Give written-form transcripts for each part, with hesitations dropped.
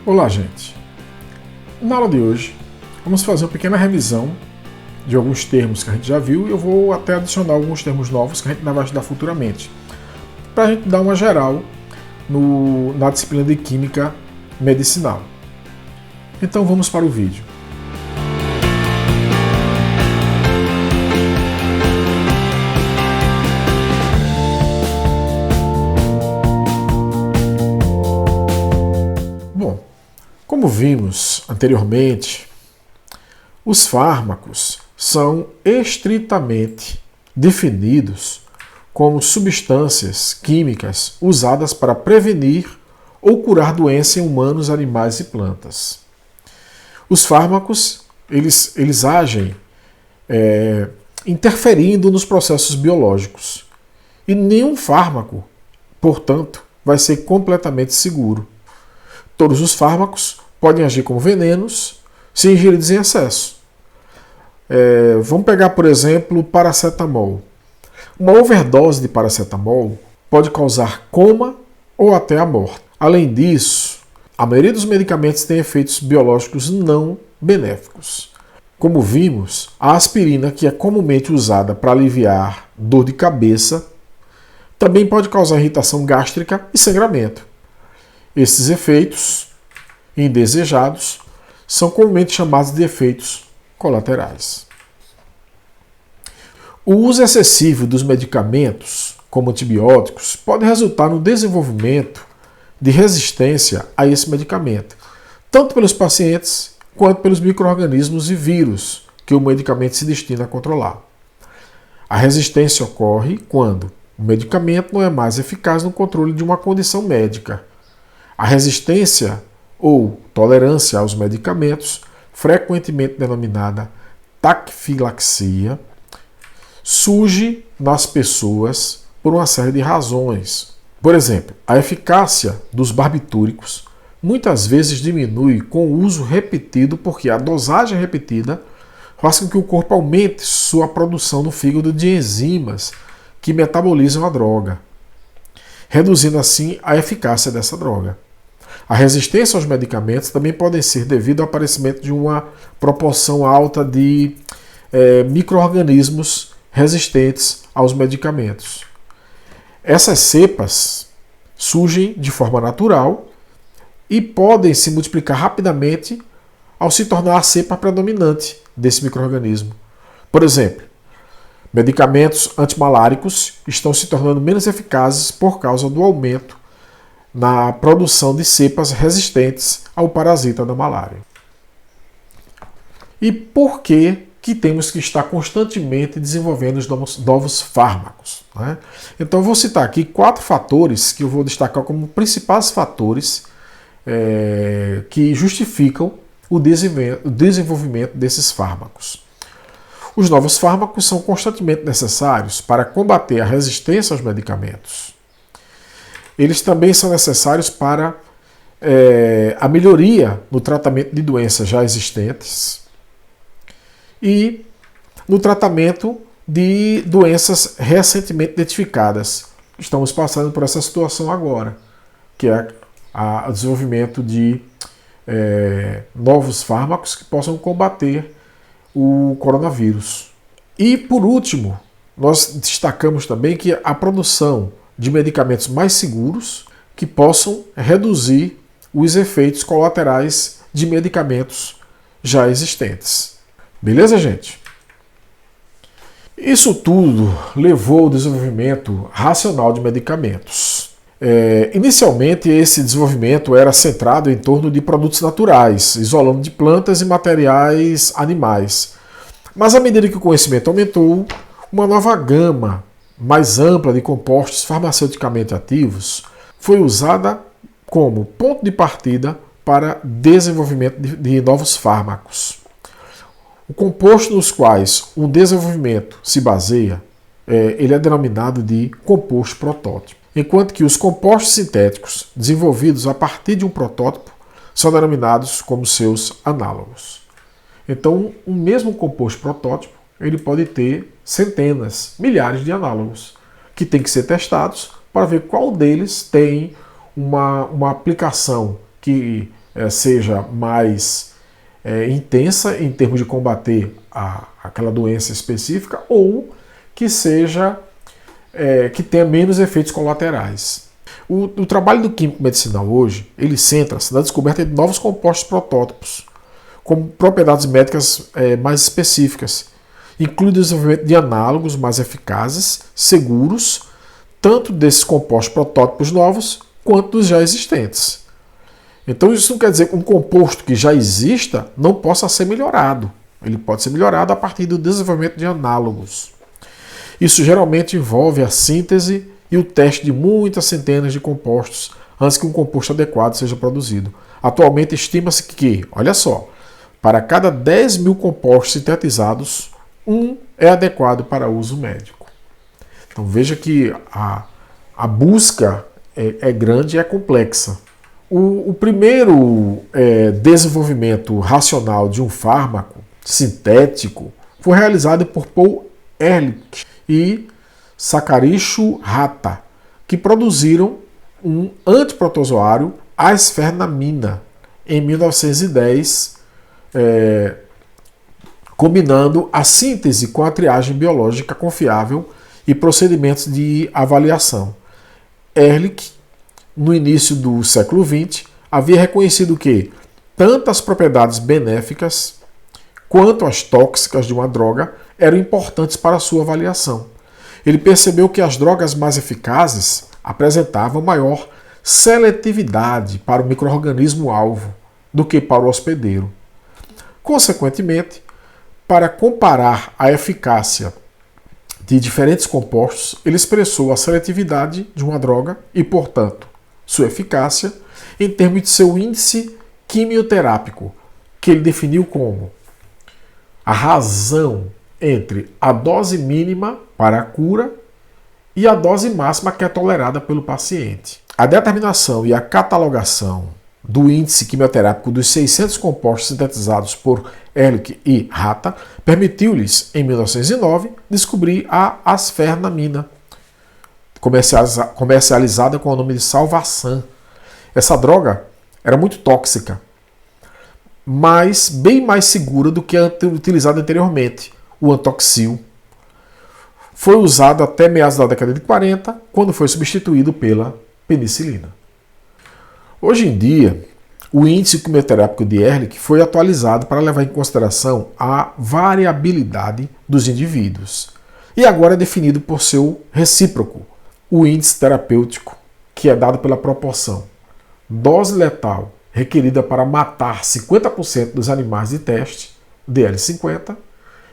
Olá, gente! Na aula de hoje, vamos fazer uma pequena revisão de alguns termos que a gente já viu e eu vou até adicionar alguns termos novos que a gente ainda vai estudar futuramente, para a gente dar uma geral na disciplina de Química Medicinal. Então vamos para o vídeo. Como vimos anteriormente, os fármacos são estritamente definidos como substâncias químicas usadas para prevenir ou curar doenças em humanos, animais e plantas. Os fármacos eles agem interferindo nos processos biológicos e nenhum fármaco, portanto, vai ser completamente seguro. Todos os fármacos podem agir como venenos se ingeridos em excesso. Vamos pegar, por exemplo, o paracetamol. Uma overdose de paracetamol pode causar coma ou até a morte. Além disso, a maioria dos medicamentos tem efeitos biológicos não benéficos. Como vimos, a aspirina, que é comumente usada para aliviar dor de cabeça, também pode causar irritação gástrica e sangramento. Esses efeitos indesejados são comumente chamados de efeitos colaterais. O uso excessivo dos medicamentos, como antibióticos, pode resultar no desenvolvimento de resistência a esse medicamento, tanto pelos pacientes quanto pelos micro-organismos e vírus que o medicamento se destina a controlar. A resistência ocorre quando o medicamento não é mais eficaz no controle de uma condição médica. A resistência ou tolerância aos medicamentos, frequentemente denominada taquifilaxia, surge nas pessoas por uma série de razões. Por exemplo, a eficácia dos barbitúricos muitas vezes diminui com o uso repetido porque a dosagem repetida faz com que o corpo aumente sua produção no fígado de enzimas que metabolizam a droga, reduzindo assim a eficácia dessa droga. A resistência aos medicamentos também pode ser devido ao aparecimento de uma proporção alta de micro-organismos resistentes aos medicamentos. Essas cepas surgem de forma natural e podem se multiplicar rapidamente ao se tornar a cepa predominante desse micro-organismo. Por exemplo, medicamentos antimaláricos estão se tornando menos eficazes por causa do aumento na produção de cepas resistentes ao parasita da malária. E por que temos que estar constantemente desenvolvendo os novos fármacos? Né? Então eu vou citar aqui 4 fatores que eu vou destacar como principais fatores que justificam o desenvolvimento desses fármacos. Os novos fármacos são constantemente necessários para combater a resistência aos medicamentos. Eles também são necessários para a melhoria no tratamento de doenças já existentes e no tratamento de doenças recentemente identificadas. Estamos passando por essa situação agora, que é o desenvolvimento de novos fármacos que possam combater o coronavírus. E, por último, nós destacamos também que a produção de medicamentos mais seguros que possam reduzir os efeitos colaterais de medicamentos já existentes. Beleza, gente? Isso tudo levou ao desenvolvimento racional de medicamentos. Inicialmente, esse desenvolvimento era centrado em torno de produtos naturais, isolando de plantas e materiais animais. Mas à medida que o conhecimento aumentou, uma nova gama mais ampla de compostos farmaceuticamente ativos foi usada como ponto de partida para desenvolvimento de novos fármacos. O composto nos quais o desenvolvimento se baseia, ele é denominado de composto protótipo, enquanto que os compostos sintéticos desenvolvidos a partir de um protótipo são denominados como seus análogos. Então, o mesmo composto protótipo ele pode ter centenas, milhares de análogos que têm que ser testados para ver qual deles tem uma aplicação que seja mais intensa em termos de combater aquela doença específica, ou que seja que tenha menos efeitos colaterais. O trabalho do químico medicinal hoje, ele centra-se na descoberta de novos compostos protótipos, com propriedades médicas mais específicas. Inclui o desenvolvimento de análogos mais eficazes, seguros, tanto desses compostos protótipos novos, quanto dos já existentes. Então isso não quer dizer que um composto que já exista não possa ser melhorado. Ele pode ser melhorado a partir do desenvolvimento de análogos. Isso geralmente envolve a síntese e o teste de muitas centenas de compostos antes que um composto adequado seja produzido. Atualmente estima-se que, olha só, para cada 10 mil compostos sintetizados, um é adequado para uso médico. Então veja que a busca é grande e é complexa. O primeiro desenvolvimento racional de um fármaco sintético foi realizado por Paul Ehrlich e Sakaricho Hatta, que produziram um antiprotozoário, a esfernamina, em 1910, combinando a síntese com a triagem biológica confiável e procedimentos de avaliação. Ehrlich, no início do século XX, havia reconhecido que tanto as propriedades benéficas quanto as tóxicas de uma droga eram importantes para a sua avaliação. Ele percebeu que as drogas mais eficazes apresentavam maior seletividade para o micro-organismo-alvo do que para o hospedeiro. Consequentemente, para comparar a eficácia de diferentes compostos, ele expressou a seletividade de uma droga e, portanto, sua eficácia em termos de seu índice quimioterápico, que ele definiu como a razão entre a dose mínima para a cura e a dose máxima que é tolerada pelo paciente. A determinação e a catalogação do índice quimioterápico dos 600 compostos sintetizados por Ehrlich e Hatta permitiu-lhes, em 1909, descobrir a asfernamina, comercializada com o nome de Salvarsan. Essa droga era muito tóxica, mas bem mais segura do que a utilizada anteriormente, o Antoxil. Foi usado até meados da década de 40, quando foi substituído pela penicilina. Hoje em dia, o índice quimioterápico de Ehrlich foi atualizado para levar em consideração a variabilidade dos indivíduos e agora é definido por seu recíproco, o índice terapêutico, que é dado pela proporção dose letal requerida para matar 50% dos animais de teste, DL50,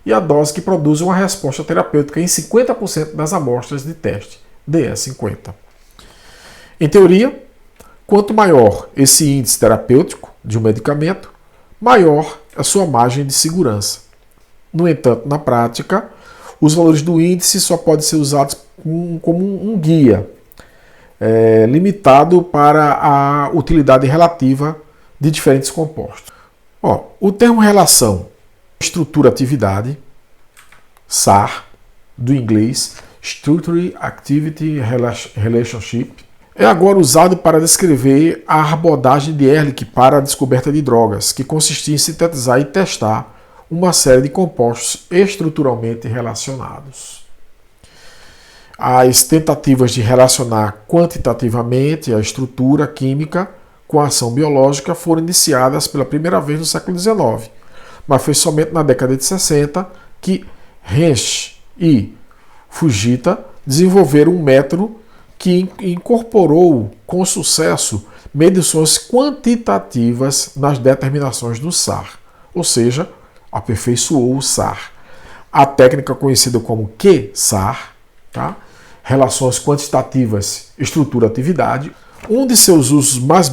e a dose que produz uma resposta terapêutica em 50% das amostras de teste, DE50. Em teoria, quanto maior esse índice terapêutico de um medicamento, maior a sua margem de segurança. No entanto, na prática, os valores do índice só podem ser usados como um guia, limitado para a utilidade relativa de diferentes compostos. O termo relação estrutura-atividade, SAR, do inglês Structure Activity Relationship, é agora usado para descrever a abordagem de Ehrlich para a descoberta de drogas, que consistia em sintetizar e testar uma série de compostos estruturalmente relacionados. As tentativas de relacionar quantitativamente a estrutura química com a ação biológica foram iniciadas pela primeira vez no século XIX, mas foi somente na década de 60 que Hensch e Fujita desenvolveram um método que incorporou com sucesso medições quantitativas nas determinações do SAR, ou seja, aperfeiçoou o SAR. A técnica conhecida como Q-SAR, tá? Relações quantitativas estrutura-atividade, um de seus usos mais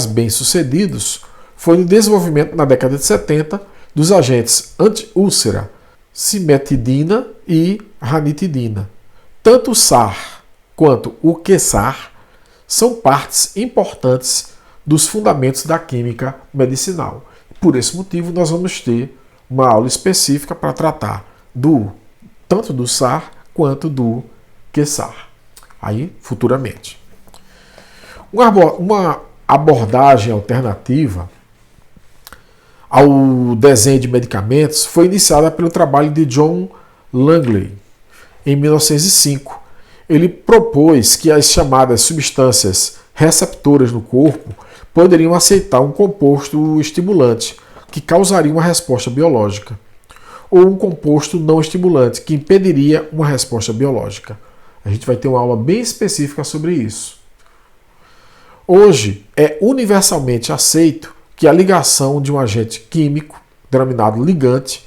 bem sucedidos foi no desenvolvimento na década de 70 dos agentes anti-úlcera, cimetidina e ranitidina. Tanto o SAR quanto o Q-SAR são partes importantes dos fundamentos da química medicinal. Por esse motivo, nós vamos ter uma aula específica para tratar tanto do SAR quanto do Q-SAR, aí futuramente. abordagem alternativa ao desenho de medicamentos foi iniciada pelo trabalho de John Langley, em 1905. Ele propôs que as chamadas substâncias receptoras no corpo poderiam aceitar um composto estimulante, que causaria uma resposta biológica, ou um composto não estimulante, que impediria uma resposta biológica. A gente vai ter uma aula bem específica sobre isso. Hoje é universalmente aceito que a ligação de um agente químico, denominado ligante,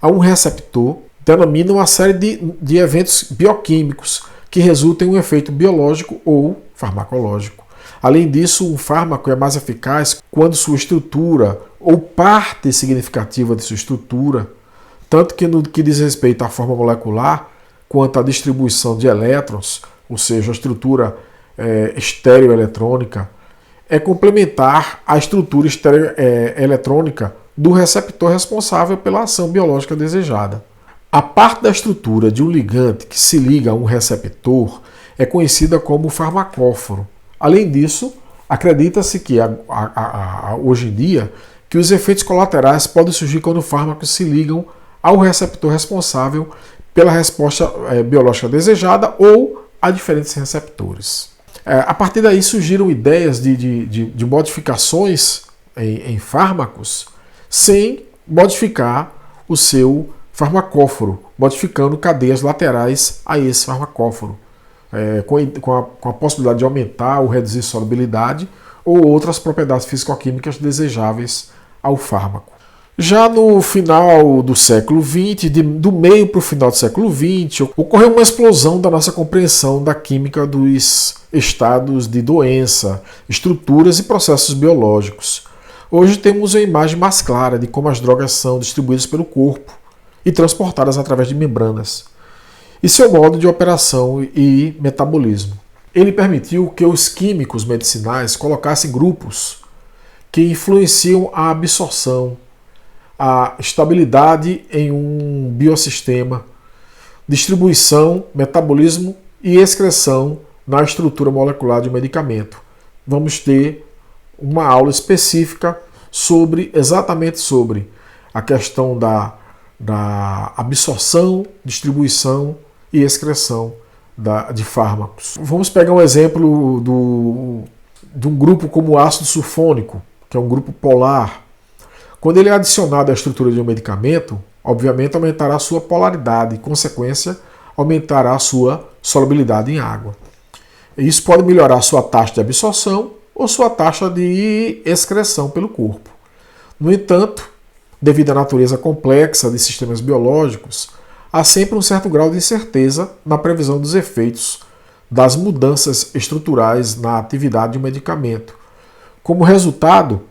a um receptor, denomina uma série de eventos bioquímicos que resultam em um efeito biológico ou farmacológico. Além disso, um fármaco é mais eficaz quando sua estrutura ou parte significativa de sua estrutura, tanto que no que diz respeito à forma molecular, quanto à distribuição de elétrons, ou seja, a estrutura estereoeletrônica, é complementar à estrutura estereoeletrônica do receptor responsável pela ação biológica desejada. A parte da estrutura de um ligante que se liga a um receptor é conhecida como farmacóforo. Além disso, acredita-se que hoje em dia que os efeitos colaterais podem surgir quando fármacos se ligam ao receptor responsável pela resposta biológica desejada ou a diferentes receptores. A partir daí surgiram ideias de modificações em fármacos sem modificar o seu farmacóforo, modificando cadeias laterais a esse farmacóforo, com a possibilidade de aumentar ou reduzir solubilidade ou outras propriedades físico-químicas desejáveis ao fármaco. Já no final do século XX, do meio para o final do século XX, ocorreu uma explosão da nossa compreensão da química dos estados de doença, estruturas e processos biológicos. Hoje temos uma imagem mais clara de como as drogas são distribuídas pelo corpo e transportadas através de membranas, e seu modo de operação e metabolismo. Ele permitiu que os químicos medicinais colocassem grupos que influenciam a absorção, a estabilidade em um biossistema, distribuição, metabolismo e excreção na estrutura molecular de um medicamento. Vamos ter uma aula específica exatamente sobre a questão da absorção, distribuição e excreção de fármacos. Vamos pegar um exemplo de um grupo como o ácido sulfônico, que é um grupo polar. Quando ele é adicionado à estrutura de um medicamento, obviamente aumentará a sua polaridade e, consequência, aumentará a sua solubilidade em água. Isso pode melhorar a sua taxa de absorção ou sua taxa de excreção pelo corpo. No entanto, devido à natureza complexa de sistemas biológicos, há sempre um certo grau de incerteza na previsão dos efeitos das mudanças estruturais na atividade de um medicamento. Como resultado,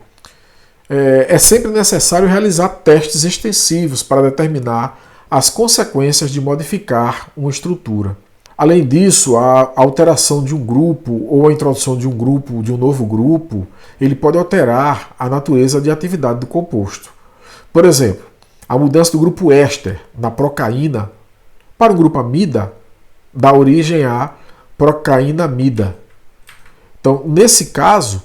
é sempre necessário realizar testes extensivos para determinar as consequências de modificar uma estrutura. Além disso, a alteração de um grupo ou a introdução de um novo grupo, ele pode alterar a natureza de atividade do composto. Por exemplo, a mudança do grupo éster na procaína para o grupo amida dá origem à procainamida. Então, nesse caso,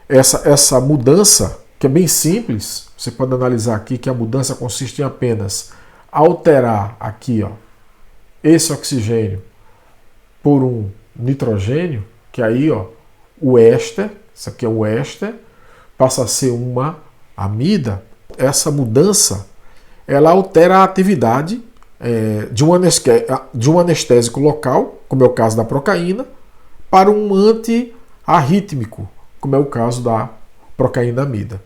essa mudança, que é bem simples, você pode analisar aqui que a mudança consiste em apenas alterar aqui, esse oxigênio por um nitrogênio, que aí o éster, isso aqui é o éster, passa a ser uma amida. Essa mudança ela altera a atividade de um anestésico local, como é o caso da procaína, para um antiarrítmico, como é o caso da procainamida.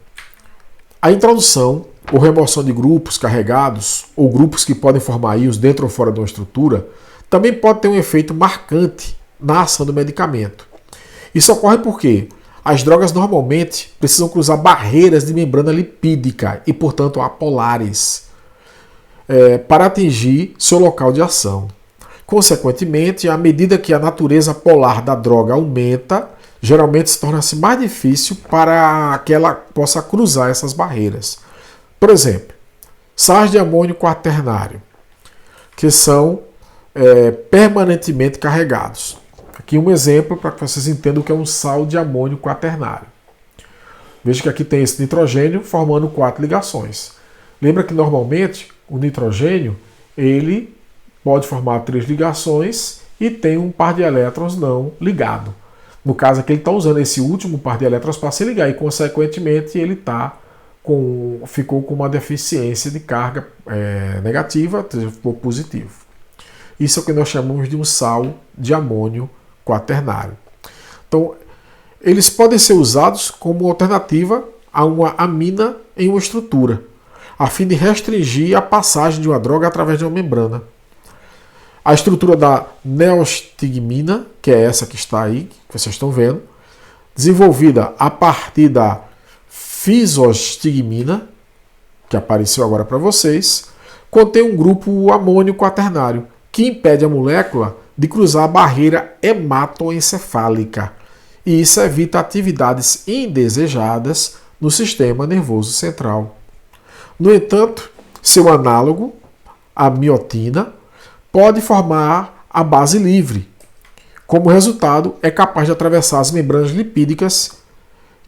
A introdução ou remoção de grupos carregados ou grupos que podem formar íons dentro ou fora de uma estrutura também pode ter um efeito marcante na ação do medicamento. Isso ocorre porque as drogas normalmente precisam cruzar barreiras de membrana lipídica e, portanto, apolares para atingir seu local de ação. Consequentemente, à medida que a natureza polar da droga aumenta, geralmente se torna-se mais difícil para que ela possa cruzar essas barreiras. Por exemplo, sais de amônio quaternário, que são permanentemente carregados. Aqui um exemplo para que vocês entendam o que é um sal de amônio quaternário. Veja que aqui tem esse nitrogênio formando 4 ligações. Lembra que normalmente o nitrogênio ele pode formar 3 ligações e tem um par de elétrons não ligado. No caso aqui ele está usando esse último par de elétrons para se ligar e consequentemente ele ficou com uma deficiência de carga negativa, ficou positivo. Isso é o que nós chamamos de um sal de amônio quaternário. Então, eles podem ser usados como alternativa a uma amina em uma estrutura, a fim de restringir a passagem de uma droga através de uma membrana. A estrutura da neostigmina, que é essa que está aí, que vocês estão vendo, desenvolvida a partir da fisostigmina, que apareceu agora para vocês, contém um grupo amônio quaternário, que impede a molécula de cruzar a barreira hematoencefálica, e isso evita atividades indesejadas no sistema nervoso central. No entanto, seu análogo, a miotina, pode formar a base livre. Como resultado, é capaz de atravessar as membranas lipídicas,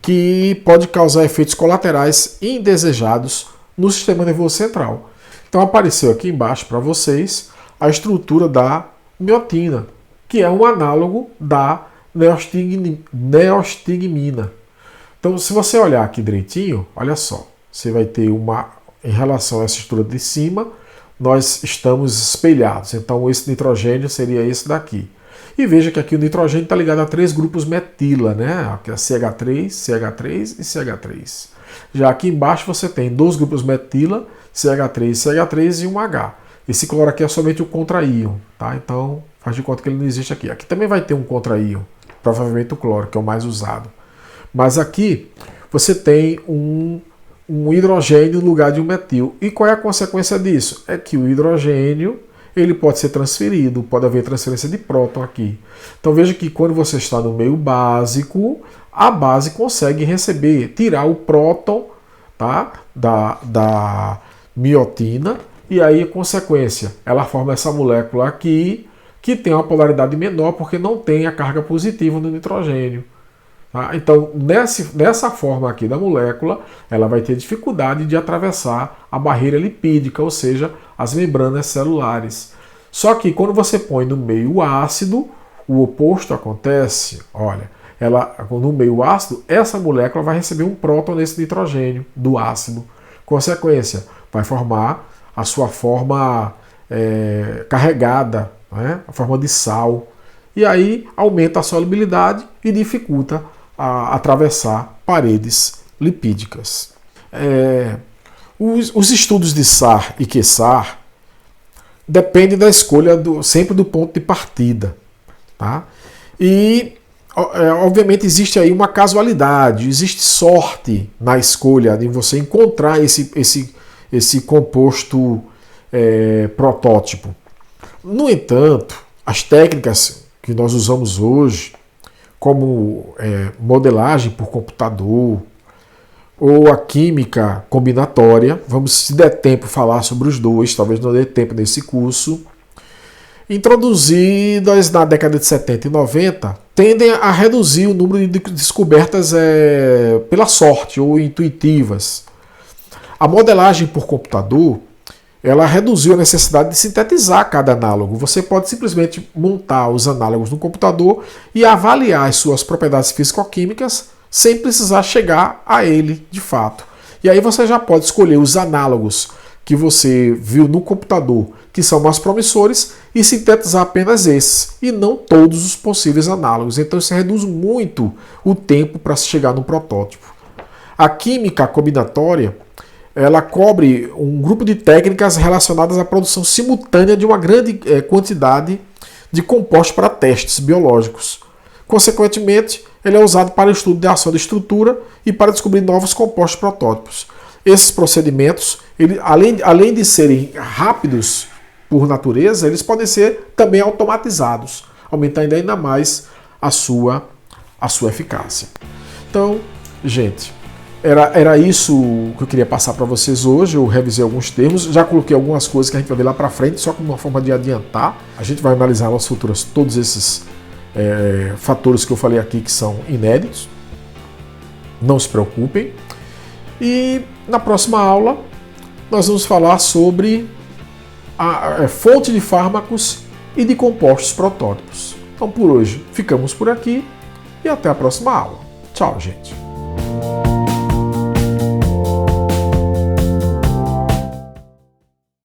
que pode causar efeitos colaterais indesejados no sistema nervoso central. Então apareceu aqui embaixo para vocês a estrutura da miotina, que é um análogo da neostigmina. Então, se você olhar aqui direitinho, olha só, você vai ter em relação a essa estrutura de cima, nós estamos espelhados. Então, esse nitrogênio seria esse daqui. E veja que aqui o nitrogênio está ligado a 3 grupos metila, né? Aqui é CH3, CH3 e CH3. Já aqui embaixo você tem 2 grupos metila, CH3, CH3 e um H. Esse cloro aqui é somente o contraíon, tá? Então, faz de conta que ele não existe aqui. Aqui também vai ter um contraíon, provavelmente o cloro, que é o mais usado. Mas aqui você tem um hidrogênio no lugar de um metil. E qual é a consequência disso? É que o hidrogênio ele pode ser transferido, pode haver transferência de próton aqui. Então veja que quando você está no meio básico, a base consegue tirar o próton, tá, da miotina, e aí a consequência, ela forma essa molécula aqui, que tem uma polaridade menor porque não tem a carga positiva no nitrogênio. Tá? Então, nessa forma aqui da molécula, ela vai ter dificuldade de atravessar a barreira lipídica, ou seja, as membranas celulares. Só que quando você põe no meio ácido, o oposto acontece. Olha, no meio ácido, essa molécula vai receber um próton nesse nitrogênio do ácido. Consequência, vai formar a sua forma carregada, né? A forma de sal. E aí aumenta a solubilidade e dificulta atravessar paredes lipídicas. Os estudos de SAR e QSAR dependem da escolha sempre do ponto de partida. Tá? E, obviamente, existe aí uma casualidade, existe sorte na escolha de você encontrar esse composto protótipo. No entanto, as técnicas que nós usamos hoje, como modelagem por computador ou a química combinatória, vamos, se der tempo, falar sobre os dois, talvez não dê tempo nesse curso, introduzidas na década de 70 e 90, tendem a reduzir o número de descobertas pela sorte ou intuitivas. A modelagem por computador, ela reduziu a necessidade de sintetizar cada análogo. Você pode simplesmente montar os análogos no computador e avaliar as suas propriedades físico-químicas sem precisar chegar a ele de fato. E aí você já pode escolher os análogos que você viu no computador, que são mais promissores, e sintetizar apenas esses, e não todos os possíveis análogos. Então isso reduz muito o tempo para se chegar no protótipo. A química combinatória, ela cobre um grupo de técnicas relacionadas à produção simultânea de uma grande quantidade de compostos para testes biológicos. Consequentemente, ele é usado para o estudo da ação de estrutura e para descobrir novos compostos protótipos. Esses procedimentos, além de serem rápidos por natureza, eles podem ser também automatizados, aumentando ainda mais a sua eficácia. Então, gente, era isso que eu queria passar para vocês hoje. Eu revisei alguns termos, já coloquei algumas coisas que a gente vai ver lá para frente, só como uma forma de adiantar. A gente vai analisar nas futuras todos esses fatores que eu falei aqui que são inéditos. Não se preocupem. E na próxima aula nós vamos falar sobre a fonte de fármacos e de compostos protótipos. Então por hoje ficamos por aqui e até a próxima aula. Tchau, gente!